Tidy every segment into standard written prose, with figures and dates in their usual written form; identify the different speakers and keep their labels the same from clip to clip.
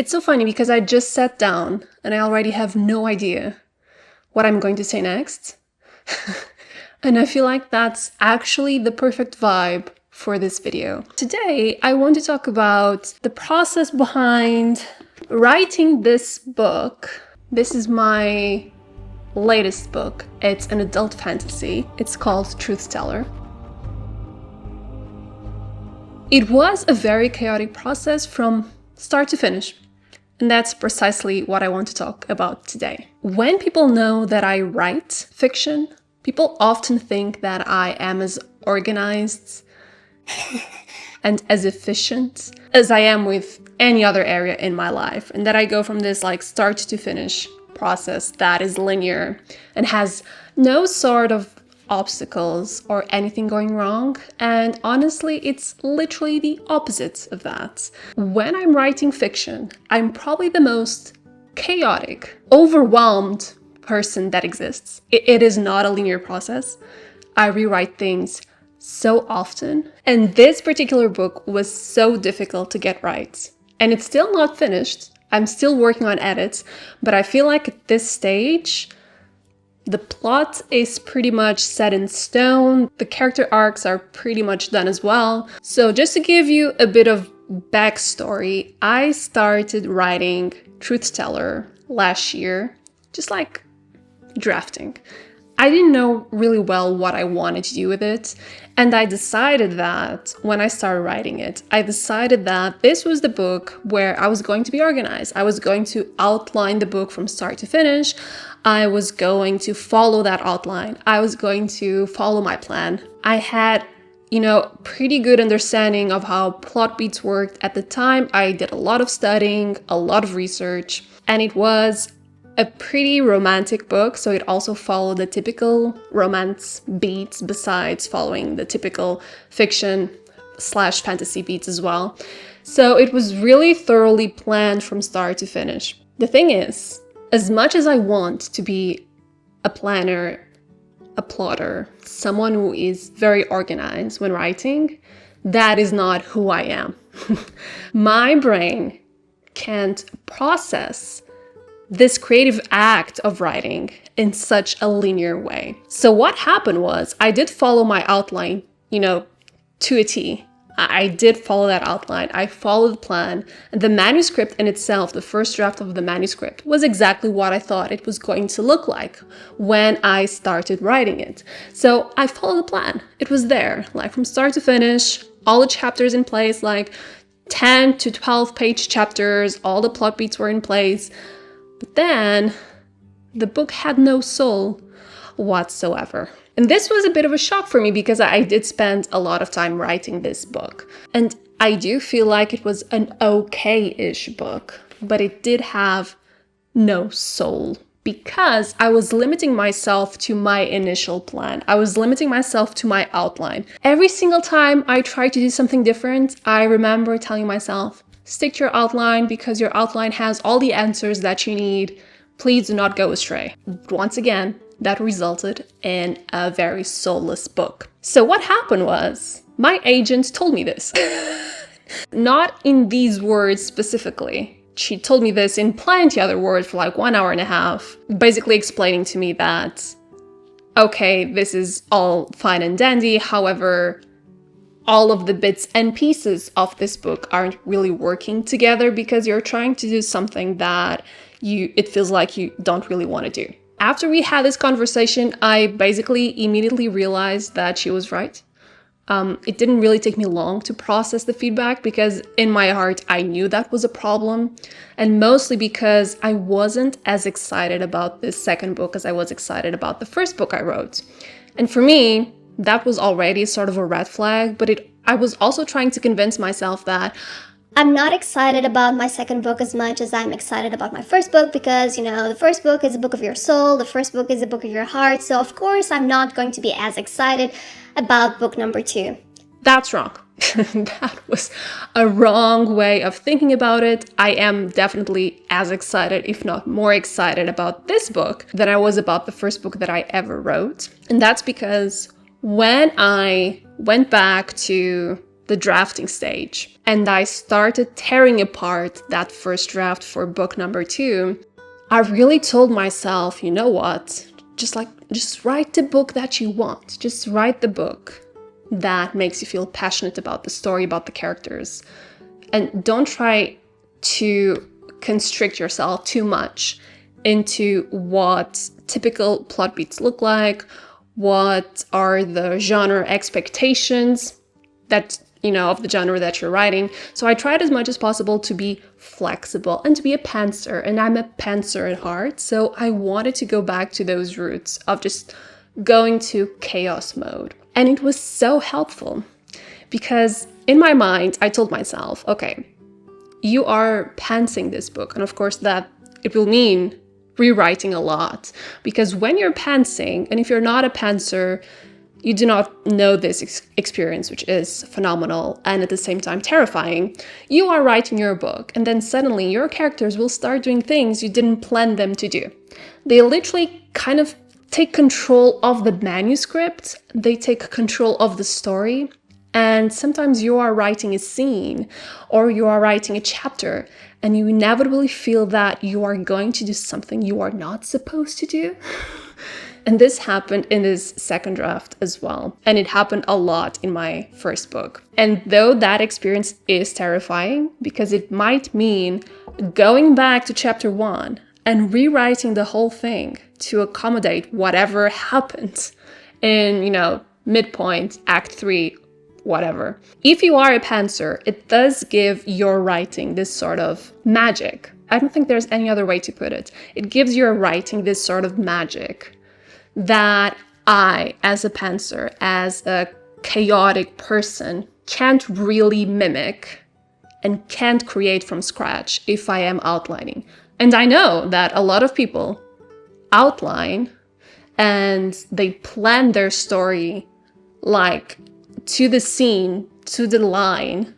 Speaker 1: It's so funny because I just sat down and I already have no idea what I'm going to say next. And I feel like that's actually the perfect vibe for this video. Today, I want to talk about the process behind writing this book. This is my latest book. It's an adult fantasy. It's called Truth Teller. It was a very chaotic process from start to finish. And that's precisely what I want to talk about today. When people know that I write fiction, people often think that I am as organized and as efficient as I am with any other area in my life, and that I go from this start to finish process that is linear and has no sort of obstacles or anything going wrong. And honestly, it's literally the opposite of that. When I'm writing fiction, I'm probably the most chaotic, overwhelmed person that exists. It is not a linear process. I rewrite things so often, and this particular book was so difficult to get right. And it's still not finished. I'm still working on edits, but I feel like at this stage, the plot is pretty much set in stone. The character arcs are pretty much done as well. So just to give you a bit of backstory, I started writing Truth Teller last year, just like drafting. I didn't know really well what I wanted to do with it. And I decided that when I started writing it, I decided that this was the book where I was going to be organized. I was going to outline the book from start to finish. I was going to follow that outline. I was going to follow my plan. I had, pretty good understanding of how plot beats worked at the time. I did a lot of studying, a lot of research, and it was a pretty romantic book, so it also followed the typical romance beats besides following the typical fiction/fantasy beats as well. So it was really thoroughly planned from start to finish. The thing is, as much as I want to be a planner, a plotter, someone who is very organized when writing, that is not who I am. My brain can't process this creative act of writing in such a linear way. So what happened was I did follow my outline, to a T. I did follow that outline. I followed the plan. And the manuscript in itself, the first draft of the manuscript, was exactly what I thought it was going to look like when I started writing it. So I followed the plan. It was there, from start to finish, all the chapters in place, 10 to 12 page chapters, all the plot beats were in place. But then the book had no soul whatsoever. And this was a bit of a shock for me because I did spend a lot of time writing this book. And I do feel like it was an okay-ish book, but it did have no soul because I was limiting myself to my initial plan. I was limiting myself to my outline. Every single time I tried to do something different, I remember telling myself, stick to your outline because your outline has all the answers that you need. Please do not go astray. Once again, that resulted in a very soulless book. So what happened was, my agent told me this. Not in these words specifically. She told me this in plenty other words for 1 hour and a half, basically explaining to me that, okay, this is all fine and dandy, however, all of the bits and pieces of this book aren't really working together because you're trying to do something that it feels like you don't really want to do. After we had this conversation, I basically immediately realized that she was right. It didn't really take me long to process the feedback because in my heart, I knew that was a problem. And mostly because I wasn't as excited about this second book as I was excited about the first book I wrote. And for me, that was already sort of a red flag, but I was also trying to convince myself that
Speaker 2: I'm not excited about my second book as much as I'm excited about my first book because, the first book is a book of your soul, the first book is a book of your heart, so of course I'm not going to be as excited about book number 2.
Speaker 1: That's wrong. That was a wrong way of thinking about it. I am definitely as excited, if not more excited, about this book than I was about the first book that I ever wrote. And that's because when I went back to the drafting stage, and I started tearing apart that first draft for book number 2, I really told myself, you know what, just write the book that you want. Just write the book that makes you feel passionate about the story, about the characters. And don't try to constrict yourself too much into what typical plot beats look like, what are the genre expectations that, of the genre that you're writing. So I tried as much as possible to be flexible and to be a pantser, and I'm a pantser at heart. So I wanted to go back to those roots of just going to chaos mode. And it was so helpful because in my mind, I told myself, okay, you are pantsing this book. And of course that it will mean rewriting a lot, because when you're pantsing, and if you're not a pantser, you do not know this experience, which is phenomenal and at the same time terrifying. You are writing your book, and then suddenly your characters will start doing things you didn't plan them to do. They literally kind of take control of the manuscript, they take control of the story, and sometimes you are writing a scene or you are writing a chapter, and you inevitably feel that you are going to do something you are not supposed to do. And this happened in this second draft as well. And it happened a lot in my first book. And though that experience is terrifying, because it might mean going back to chapter 1 and rewriting the whole thing to accommodate whatever happened in, midpoint, act 3, whatever. If you are a pantser, it does give your writing this sort of magic. I don't think there's any other way to put it. It gives your writing this sort of magic that I, as a pantser, as a chaotic person, can't really mimic and can't create from scratch if I am outlining. And I know that a lot of people outline and they plan their story like to the scene, to the line,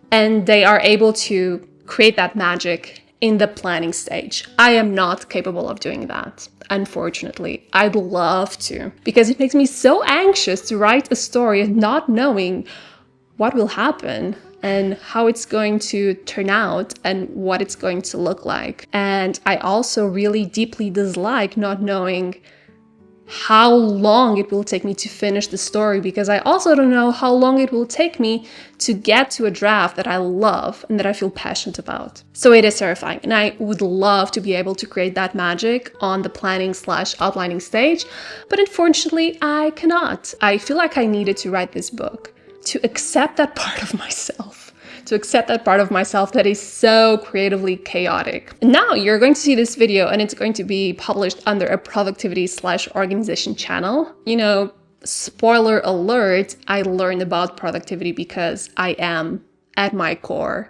Speaker 1: and they are able to create that magic in the planning stage. I am not capable of doing that, unfortunately. I'd love to, because it makes me so anxious to write a story and not knowing what will happen and how it's going to turn out and what it's going to look like. And I also really deeply dislike not knowing how long it will take me to finish the story, because I also don't know how long it will take me to get to a draft that I love and that I feel passionate about. So it is terrifying, and I would love to be able to create that magic on the planning/outlining stage, but unfortunately I cannot. I feel like I needed to write this book to accept that part of myself. That is so creatively chaotic. Now you're going to see this video and it's going to be published under a productivity/organization channel. Spoiler alert, I learned about productivity because I am, at my core,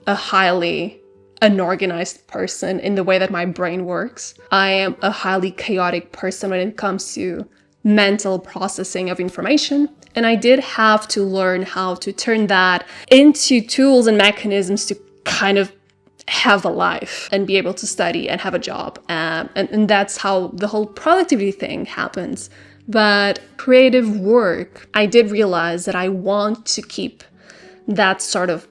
Speaker 1: a highly unorganized person in the way that my brain works. I am a highly chaotic person when it comes to mental processing of information. And I did have to learn how to turn that into tools and mechanisms to kind of have a life and be able to study and have a job. And that's how the whole productivity thing happens. But creative work, I did realize that I want to keep that sort of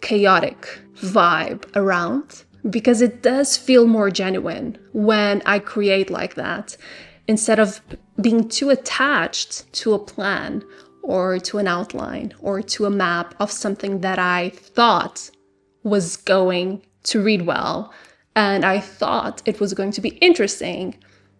Speaker 1: chaotic vibe around, because it does feel more genuine when I create like that, instead of being too attached to a plan or to an outline or to a map of something that I thought was going to read well and I thought it was going to be interesting.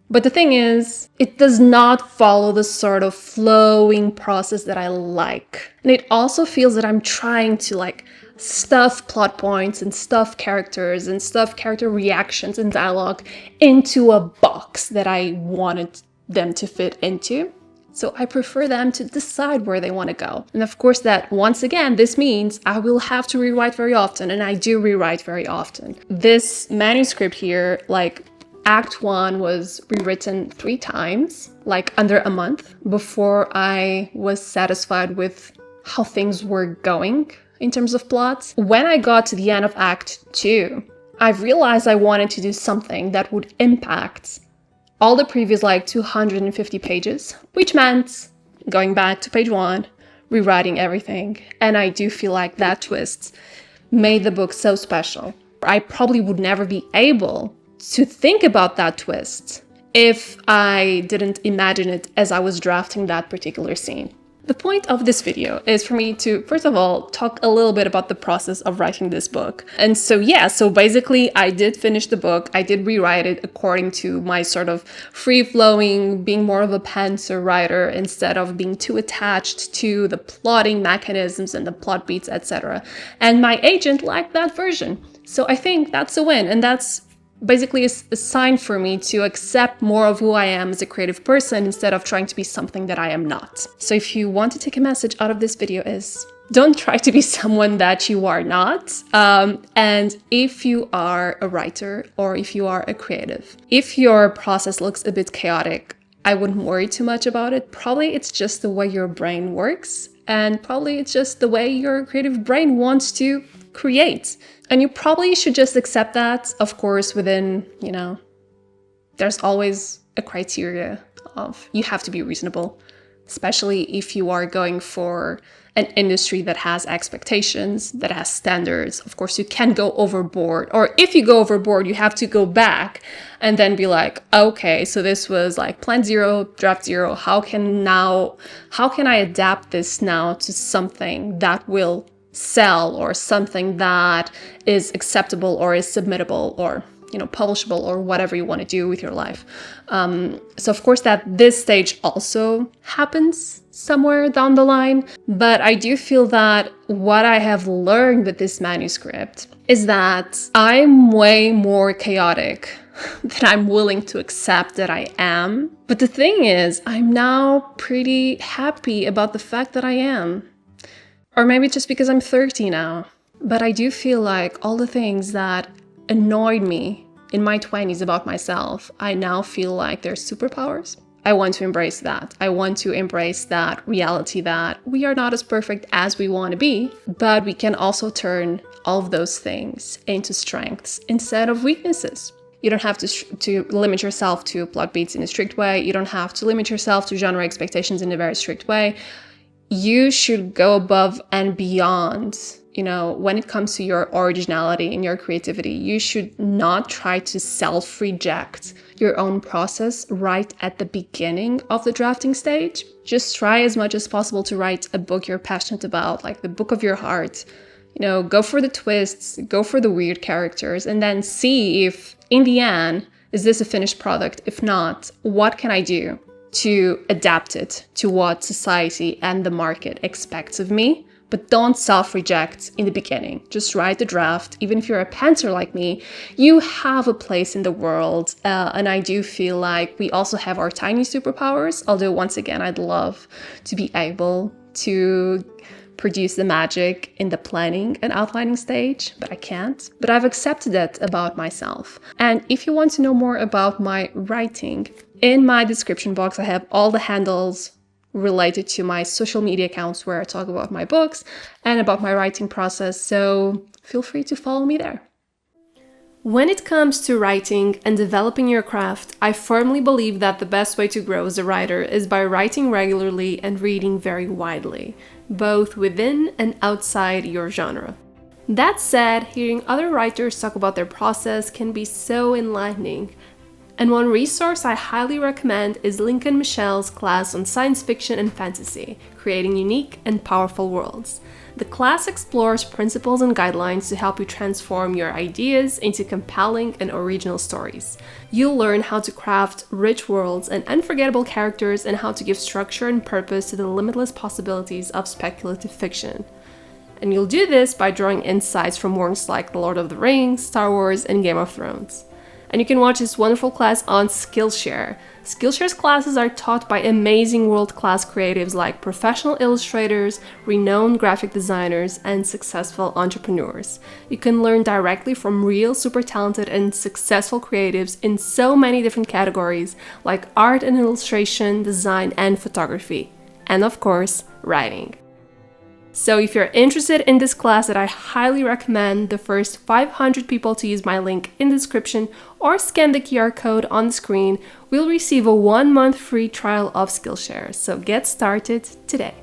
Speaker 1: But the thing is, it does not follow the sort of flowing process that I like. And it also feels that I'm trying to stuff plot points and stuff characters and stuff character reactions and dialogue into a box that I wanted them to fit into. So I prefer them to decide where they want to go. And of course that, once again, this means I will have to rewrite very often, and I do rewrite very often. This manuscript here, Act 1 was rewritten 3 times, under a month, before I was satisfied with how things were going in terms of plots. When I got to the end of Act 2, I realized I wanted to do something that would impact all the previous 250 pages, which meant going back to page 1, rewriting everything. And I do feel like that twist made the book so special. I probably would never be able to think about that twist if I didn't imagine it as I was drafting that particular scene. The point of this video is for me to, first of all, talk a little bit about the process of writing this book. And so basically I did finish the book. I did rewrite it according to my sort of free-flowing, being more of a pantser writer instead of being too attached to the plotting mechanisms and the plot beats, etc. And my agent liked that version. So I think that's a win, and that's basically a sign for me to accept more of who I am as a creative person instead of trying to be something that I am not. So if you want to take a message out of this video is, don't try to be someone that you are not. And if you are a writer or if you are a creative, if your process looks a bit chaotic, I wouldn't worry too much about it. Probably it's just the way your brain works, and probably it's just the way your creative brain wants to create. And you probably should just accept that, of course, within, there's always a criteria of you have to be reasonable, especially if you are going for an industry that has expectations, that has standards. Of course, you can go overboard, or if you go overboard, you have to go back and then be like, okay, so this was like plan zero, draft zero. How can I adapt this now to something that will sell, or something that is acceptable or is submittable or publishable, or whatever you want to do with your life. So of course that this stage also happens somewhere down the line, but I do feel that what I have learned with this manuscript is that I'm way more chaotic than I'm willing to accept that I am. But the thing is, I'm now pretty happy about the fact that I am. Or maybe just because I'm 30 now. But I do feel like all the things that annoyed me in my 20s about myself, I now feel like they're superpowers. I want to embrace that. I want to embrace that reality that we are not as perfect as we want to be, but we can also turn all of those things into strengths instead of weaknesses. You don't have to limit yourself to plot beats in a strict way. You don't have to limit yourself to genre expectations in a very strict way. You should go above and beyond, when it comes to your originality and your creativity. You should not try to self-reject your own process right at the beginning of the drafting stage. Just try as much as possible to write a book you're passionate about, like the book of your heart. Go for the twists, go for the weird characters, and then see if, in the end, is this a finished product? If not, what can I do to adapt it to what society and the market expects of me? But don't self-reject in the beginning. Just write the draft. Even if you're a pantser like me, you have a place in the world. And I do feel like we also have our tiny superpowers. Although, once again, I'd love to be able to produce the magic in the planning and outlining stage, but I can't. But I've accepted that about myself. And if you want to know more about my writing, in my description box, I have all the handles related to my social media accounts where I talk about my books and about my writing process, so feel free to follow me there. When it comes to writing and developing your craft, I firmly believe that the best way to grow as a writer is by writing regularly and reading very widely, both within and outside your genre. That said, hearing other writers talk about their process can be so enlightening. And one resource I highly recommend is Lincoln Michel's class on science fiction and fantasy, creating unique and powerful worlds. The class explores principles and guidelines to help you transform your ideas into compelling and original stories. You'll learn how to craft rich worlds and unforgettable characters, and how to give structure and purpose to the limitless possibilities of speculative fiction. And you'll do this by drawing insights from works like The Lord of the Rings, Star Wars, and Game of Thrones. And you can watch this wonderful class on Skillshare. Skillshare's classes are taught by amazing world-class creatives like professional illustrators, renowned graphic designers, and successful entrepreneurs. You can learn directly from real, super talented and successful creatives in so many different categories like art and illustration, design and photography, and of course, writing. So if you're interested in this class, that I highly recommend the first 500 people to use my link in the description or scan the QR code on the screen will receive a 1-month free trial of Skillshare. So get started today.